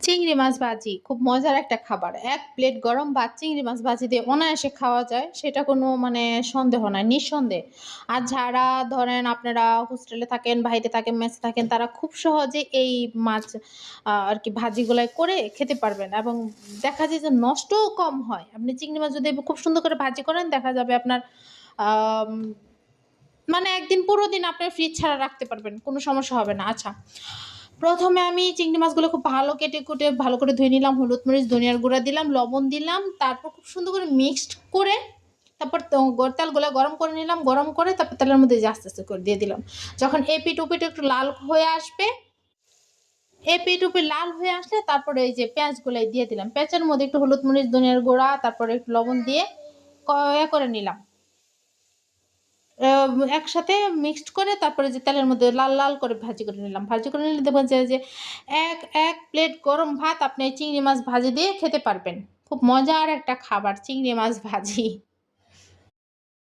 চিংড়ি মাছ ভাজি খুব মজার একটা খাবার। ১ প্লেট গরম ভাত চিংড়ি মাছ ভাজি দিয়ে অনায়াসে খাওয়া যায়। সেটা কোনো সন্দেহ নাই, নিঃসন্দেহে। আর যারা ধরেন আপনারা হোস্টেলে থাকেন, বাইরে থাকেন, মেসে থাকেন তারা খুব সহজে এই মাছ আরকি ভাজিগুলাই করে খেতে পারবেন এবং দেখা যায় যে নষ্টও কম হয়। আপনি চিংড়ি মাছ যদি খুব সুন্দর করে ভাজি করেন দেখা যাবে আপনার আম ১ দিন পুরো দিন আপনার ফ্রিজ ছাড়া রাখতে পারবেন। কোনো সমস্যা হবে না। আচ্ছা, ১ম এ আমি চিংড়ি মাছগুলো খুব ভালো কেটে-কুটে ভালো করে ধুয়ে নিলাম। হলুদ, মরিচ, ধনিয়ার গুঁড়া দিলাম, লবণ দিলাম। তারপর খুব সুন্দর করে মিক্সড করে তারপর তেলগুলা গরম করে নিলাম। গরম করে তারপর তেলের মধ্যে যে আস্তে, আস্তে করে দিয়ে দিলাম। যখন এপিঠ-ওপিঠ একটু লাল হয়ে আসবে, এপিঠ-ওপিঠ লাল হয়ে আসলে তারপরে এই যে পেঁয়াজগুলাই দিয়ে দিলাম। পেঁয়াজের মধ্যে একটু হলুদ, মরিচ, ধনিয়ার গুঁড়া, তারপরে একটু লবণ দিয়ে করে নিলাম। একসাথে মিক্সড করে তারপরে যে তেলের মধ্যে লাল, লাল করে ভাজি করে নিলাম। ভাজি করে নিলে দেখবেন যে ১ প্লেট গরম ভাত আপনি চিংড়ি মাছ ভাজি দিয়ে খেতে পারবেন। খুব মজার একটা খাবার চিংড়ি মাছ ভাজি।